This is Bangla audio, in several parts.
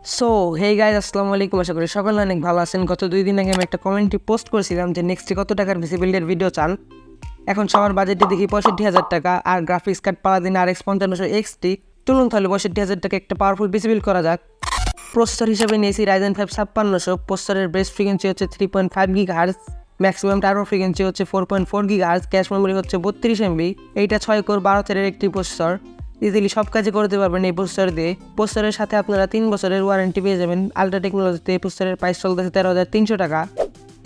সো হে গাইজ আসসালামু আলাইকুম, আশা করি সকলে অনেক ভালো আছেন। গত 2 দিন আগে আমি একটা কমেন্টে পোস্ট করেছিলাম যে নেক্সটে কত টাকার পিসিবিল্ডের ভিডিও চান। এখন সবার বাজেটে দেখি 65,000 টাকা আর গ্রাফিক্স কার্ড পালাদিন RX 5500 XT। চলুন তাহলে 65,000 টাকা একটা পাওয়ারফুল পিসিবিল্ড করা যাক। প্রসেসর হিসেবে নিয়েছি Ryzen 5 5600। প্রসেসরের বেস ফ্রিকোয়েন্সি হচ্ছে 3.5 GHz, ম্যাক্সিমাম টার্বো ফ্রিকোয়েন্সি হচ্ছে 4.4 GHz, ক্যাশ মেমোরি হচ্ছে 32 MB। এইটা 6 কোর 12 থ্রেডের একটি প্রসেসর, ইজিলি সব কাজে করতে পারবেন এই প্রসেসর দিয়ে। প্রসেসরের সাথে আপনারা 3 বছরের ওয়ারেন্টি পেয়ে যাবেন। আলট্রা টেকনোলজিতে এই প্রসেসরের প্রাইস চলতেছে 13,300 টাকা।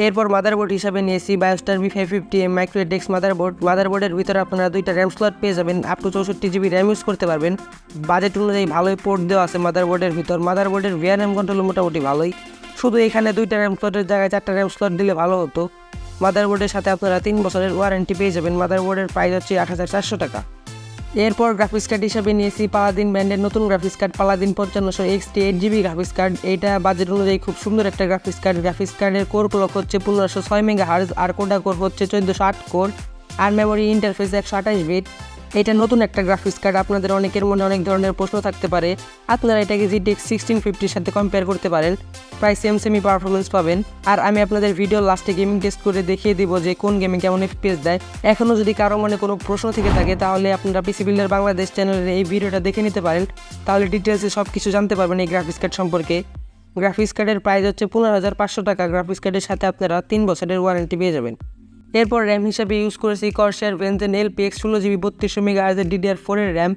এরপর মাদারবোর্ড হিসাবে নিয়েছি বায়োস্টার B550M মাইক্রোডেক্স মাদারবোর্ড। মাদারবোর্ডের ভিতরে আপনারা 2টা র্যাম স্লট পেয়ে যাবেন, up to 64 GB RAM use করতে পারবেন। বাজেট অনুযায়ী ভালোই পোর্ট দেওয়া আছে মাদারবোর্ডের ভিতর। মাদারবোর্ডের VRM কন্ট্রোল মোটামুটি ভালোই, শুধু এখানে 2টা র্যাম স্লটের জায়গায় 4টা র্যাম স্লট দিলে ভালো হতো। মাদারবোর্ডের সাথে আপনারা 3 বছরের ওয়ারেন্টি পেয়ে যাবেন। মাদারবোর্ডের প্রাইস হচ্ছে 8,400 টাকা। এরপর গ্রাফিক্স কার্ড হিসাবে নিয়েছি পালাদিন ব্র্যান্ডের নতুন graphics card Paladin 5500 XT 8GB graphics card. এইটা বাজেট অনুযায়ী খুব সুন্দর একটা গ্রাফিক্স কার্ড। গ্রাফিক্স কার্ডের কোর ক্লক হচ্ছে 1506 MHz আর কোডা কোর হচ্ছে 1408 কোর আর মেমোরি ইন্টারফেস 128 বিট। এটা নতুন একটা গ্রাফিক্স কার্ড। আপনাদের অনেকের মনে অনেক ধরনের প্রশ্ন থাকতে পারে, আপনারা এটাকে GTX 1650 সাথে কম্পেয়ার করতে পারেন, প্রায় সেমি পারফরমেন্স পাবেন। আর আমি আপনাদের ভিডিও লাস্টে গেমিং টেস্ট করে দেখিয়ে দিব যে কোন গেমে কেমন FPS দেয়। এখনও যদি কারো মনে কোনো প্রশ্ন থেকে থাকে তাহলে আপনারা পিসি বিল্ডার বাংলাদেশ চ্যানেলের এই ভিডিওটা দেখে নিতে পারেন, তাহলে ডিটেলসে সব কিছু জানতে পারবেন এই গ্রাফিক্স কার্ড সম্পর্কে। গ্রাফিক্স কার্ডের প্রাইস হচ্ছে 15,500 টাকা। গ্রাফিক্স কার্ডের সাথে আপনারা 3 বছরের ওয়ারেন্টি পেয়ে যাবেন। এরপর র্যাম হিসাবে ইউজ করেছি Corsair Vengeance LPX 16GB 3200 MHz DDR4 এর র্যাম।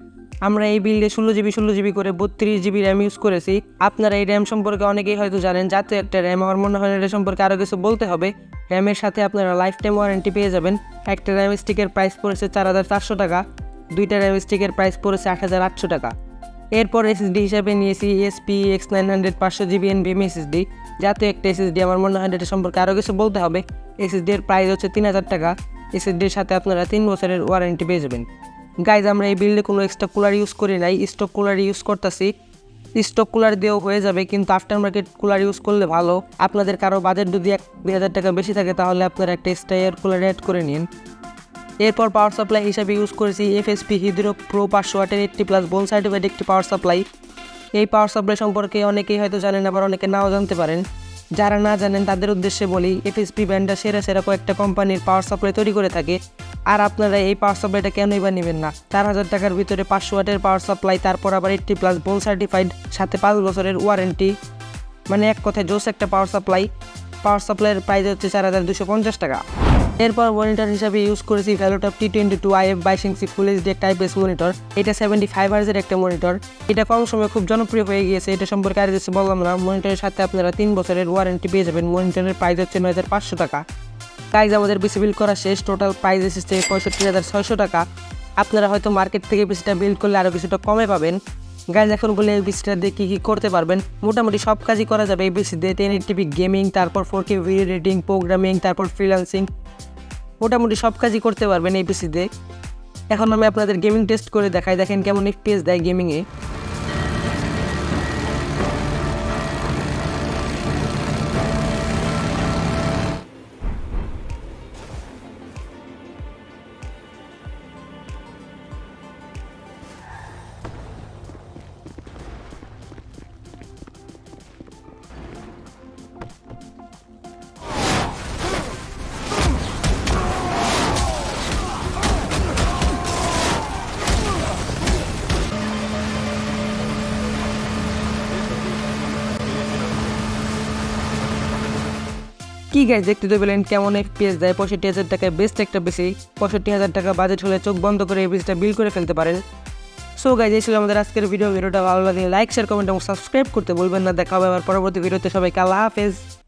আমরা এই বিল্ডে 16GB করে 32GB র্যাম ইউজ করেছি। আপনারা এই র্যাম সম্পর্কে অনেকেই হয়তো জানেন, যাতে একটা র্যাম আমার মনে হয় এটা সম্পর্কে আরও কিছু বলতে হবে। র্যামের সাথে আপনারা লাইফ টাইম ওয়ারেন্টি পেয়ে যাবেন। একটা র্যাম স্টিকের প্রাইস পড়েছে 4,400 টাকা, 2টা র্যাম স্টিকের প্রাইস পড়েছে 8,800 টাকা। এরপর SSD হিসাবে নিয়েছি SP X900 500GB NVMe SSD। যাতে একটা SSD আমার মনে হয় এটা সম্পর্কে আরও কিছু বলতে হবে। SSD এর প্রাইস হচ্ছে 3,000 টাকা। SSDর সাথে আপনারা 3 বছরের ওয়ারেন্টি পেয়ে যাবেন। গাইজ, আমরা এই বিল্ডে কোনো এক্সট্রা কুলার ইউজ করি নাই, স্টক কুলার ইউজ করতেছি। স্টক কুলার দিয়েও হয়ে যাবে, কিন্তু আফটার মার্কেট কুলার ইউজ করলে ভালো। আপনাদের কারো বাজেট যদি 1,000 টাকা বেশি থাকে তাহলে আপনারা একটা এক্সট্রা এয়ার কুলার অ্যাড করে নিন। এরপর পাওয়ার সাপ্লাই হিসাবে ইউজ করেছি FSP Hydro Pro 500 ওয়াটের 80+ বোন সার্টিফাইড একটি পাওয়ার সাপ্লাই। এই পাওয়ার সাপ্লাই সম্পর্কে অনেকেই হয়তো জানেন, আবার অনেকে নাও জানতে পারেন। যারা না জানেন তাদের উদ্দেশ্যে বলি, FSP ব্র্যান্ডটা সেরা কয়েকটা কোম্পানির পাওয়ার সাপ্লাই তৈরি করে থাকে। আর আপনারা এই পাওয়ার সাপ্লাইটা কেনই বা নেবেন না? 4,000 টাকার ভিতরে 500 ওয়াটের পাওয়ার সাপ্লাই, তারপর আবার 80+ বোন সার্টিফাইড, সাথে 5 বছরের ওয়ারেন্টি, মানে এক কথায় জোস একটা পাওয়ার সাপ্লাই। পাওয়ার সাপ্লাইয়ের প্রাইস হচ্ছে 4,250 টাকা। এরপর মনিটর হিসাবে ইউজ করেছি ভ্যালোটপ T22 IF 22 inch full HD একটা IPS মনিটর। এটা 75 Hz একটা মনিটর। এটা কম সময়ে খুব জনপ্রিয় হয়ে গিয়েছে, এটা সম্পর্কে আর কিছু বললাম না। মনিটরের সাথে আপনারা 3 বছরের ওয়ারেন্টি পেয়ে যাবেন। মনিটরের প্রাইস হচ্ছে 9,500 টাকা। গাইজ, আমাদের পিসি বিল্ড করা শেষ। টোটাল প্রাইস এসেছে 65,600 টাকা। আপনারা হয়তো মার্কেট থেকে পিসিটা বিল্ড করলে আরও কিছুটা কমে পাবেন। গাইজ, এখন বলে এই পিসিটা দিয়ে কী করতে পারবেন। মোটামুটি সব কাজই করা যাবে এই পিসি দিয়ে। 1080p গেমিং, তারপর 4K ভিডিও এডিটিং, প্রোগ্রামিং, তারপর ফ্রিল্যান্সিং, মোটামুটি সব কাজই করতে পারবেন এই পিসিতে। এখন আমি আপনাদের গেমিং টেস্ট করে দেখাই, দেখেন কেমন FPS দেয় গেমিংয়ে। কি গাইজ, দেখতে তো পেলেন কেমন FPS দেয়। 65,000 টাকায় বেস্ট একটা পিসি। 65,000 টাকা বাজেট হলে চোখ বন্ধ করে এই পিসিটা বিল্ড করে ফেলতে পারেন। সো গাইজ, এই ছিল আমাদের আজকের ভিডিওটা ভালো লাগলে লাইক, শেয়ার, কমেন্ট এবং সাবস্ক্রাইব করতে বলবেন না। দেখা হবে আবার পরবর্তী ভিডিওতে। সবাইকে আল্লাহ হাফেজ।